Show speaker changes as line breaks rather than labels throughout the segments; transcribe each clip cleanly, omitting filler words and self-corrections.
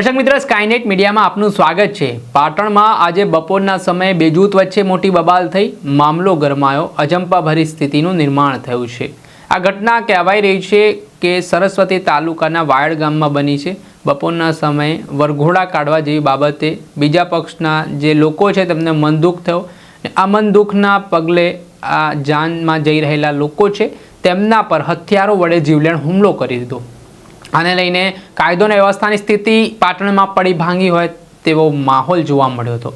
दर्शक मित्र स्कायनेट मीडिया में आपનું स्वागत है। पाटण में आज बपोरना समय બે જૂથ વચ્ચે મોટી બબાલ થઈ મામલો ગરમાયો અજંપાભરી સ્થિતિનું નિર્માણ થયું છે। આ ઘટના કહેવાઈ રહી છે કે સરસ્વતી તાલુકાના વાયડ ગામમાં બની છે। બપોરના સમયે વરઘોડા કાઢવા જેવી બાબતે બીજા પક્ષના જે લોકો છે તેમને મનદુખ થયો। આ મનદુખના પગલે આ જાનમાં જઈ રહેલા લોકો છે તેમના પર હથિયારો વડે જીવલેણ હુમલો કરી દીધો। આને લઈને કાયદો અને વ્યવસ્થાની સ્થિતિ પાટણમાં પડી ભાંગી હોય તેવો માહોલ જોવા મળ્યો હતો।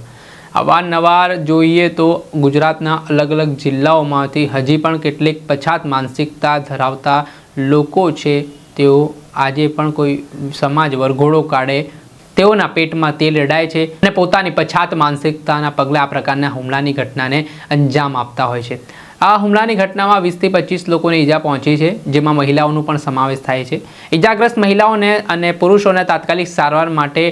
અવારનવાર જોઈએ તો ગુજરાતના અલગ અલગ જિલ્લાઓમાંથી હજી પણ કેટલીક પછાત માનસિકતા ધરાવતા લોકો છે તેઓ આજે પણ કોઈ સમાજ વરઘોડો કાઢે તેઓના પેટમાં તેલ રેડાય છે અને પોતાની પછાત માનસિકતાના પગલે આ પ્રકારના હુમલાની ઘટનાને અંજામ આપતા હોય છે। આ હુમલાની ઘટનામાં 20 થી 25 લોકોને ઈજા પહોંચી છે, જેમાં મહિલાઓનો પણ સમાવેશ થાય છે। ઈજાગ્રસ્ત મહિલાઓને અને પુરુષોને તાત્કાલિક સારવાર માટે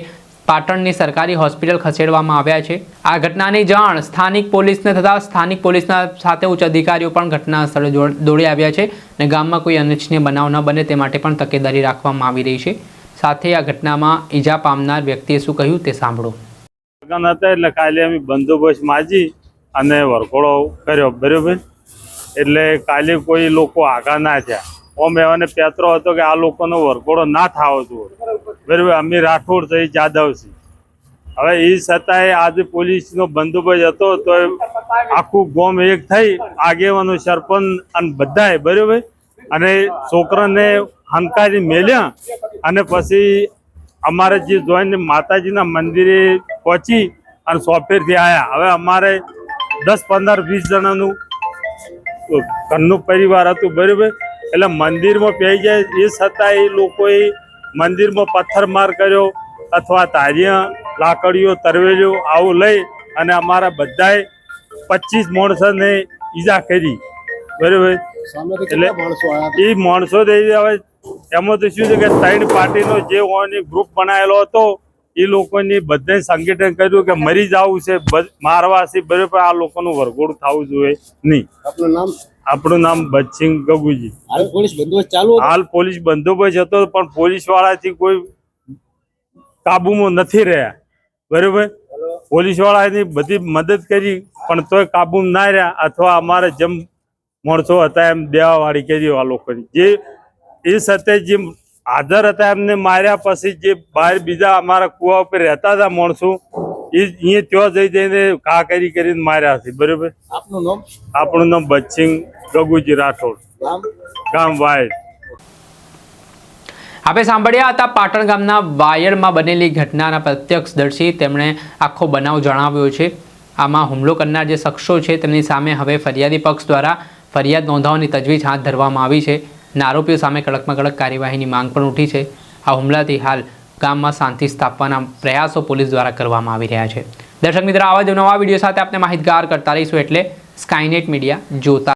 પાટણની સરકારી હોસ્પિટલ ખસેડવામાં આવ્યા છે। આ ઘટનાની જાણ સ્થાનિક પોલીસને થતાં સ્થાનિક પોલીસના સાથે ઉચ્ચ અધિકારીઓ પણ ઘટના સ્થળે દોડી આવ્યા છે અને ગામમાં કોઈ અનિચ્છનીય બનાવ ન બને તે માટે પણ તકેદારી રાખવામાં આવી રહી છે। સાથે આ ઘટનામાં ઈજા પામનાર વ્યક્તિએ શું કહ્યું તે સાંભળો।
એટલે કાલે અમે બંદોબસ્ત માજી અને વરઘોડો કર્યો, બરાબર। એટલે કાલે કોઈ લોકો આગા ના થયા। ઓમ એવાને પેતરો હતો કે આ લોકોનો વરઘોડો ના થવો જોઈએ, બરાબર। અમે રાઠોડ થઈ જાદવ છીએ। હવે એ છતાંય આજે પોલીસનો બંદોબસ્ત હતો તો આખું ગામ એક થઈ આગેવાનો સરપંચ અને બધાએ, બરાબર। અને છોકરાને હંકારી મેલ્યા અને પછી અમારે જે જોઈને માતાજીના મંદિરે પહોંચી અને સોફેરથી આવ્યા। હવે અમારે 10, 15, 20 જણાનું ઘરનું પરિવાર હતું, બરાબર। એટલે મંદિરમાં પી જાય એ છતાં એ લોકોએ મંદિરમાં પથ્થરમાર કર્યો અથવા તારિયા લાકડીઓ તરવેલીઓ આવું લઈ અને અમારા બધાએ 25 માણસોને ઈજા કરી, બરાબર। એટલે એ માણસો હવે એમાં તો શું છે કે 3 પાર્ટીનો જે હોય ગ્રુપ બનાવેલો હતો એ લોકોની બધાએ સંગઠન કર્યું કે મરી જવું છે, મારવા છે, બરાબર। આ લોકોનું વરઘોડું થવું જોઈએ નહીં। આપણું નામ બચસિંહ ગગુજી।
હાલ પોલીસ બંદોબસ્ત ચાલુ હતો?
હાલ પોલીસ બંદોબસ્ત હતો પણ પોલીસ વાળાથી કોઈ કાબુમાં નથી રહ્યા, બરાબર। પોલીસ વાળાની બધી મદદ કરી પણ તોય કાબુમાં ના રહ્યા અથવા અમારે જેમ માણસો હતા એમ દેવાવાળી કરી આ લોકોની। જે એ સાથે જે હાજર હતા એમને માર્યા પછી જે બહાર બીજા અમારા કુવા ઉપર રહેતા હતા માણસો એ અહીંયા ત્યાં જઈને ઘા કરીને માર્યા છે, બરાબર।
આપનું નામ?
આપણું નામ બચસિંહ ગગુજી રાઠોડ, ગામ વાયડ।
આપણે સાંભળ્યા હતા પાટણ ગામના વાયડમાં બનેલી ઘટનાના પ્રત્યક્ષદર્શી। તેમણે આખો બનાવ જણાવ્યો છે। આમાં હુમલો કરનાર જે શખ્સો છે તેમની સામે હવે ફરિયાદી પક્ષ દ્વારા ફરિયાદ નોંધાવવાની તજવીજ હાથ ધરવામાં આવી છે અને આરોપીઓ સામે કડકમાં કડક કાર્યવાહીની માંગ પણ ઉઠી છે। આ હુમલાથી હાલ ગામમાં શાંતિ સ્થાપવાના પ્રયાસો પોલીસ દ્વારા કરવામાં આવી રહ્યા છે। દર્શક મિત્રો, આવા જ નવા વિડીયો સાથે આપણે માહિતગાર કરતા રહીશું, એટલે સ્કાયનેટ મીડિયા જોતા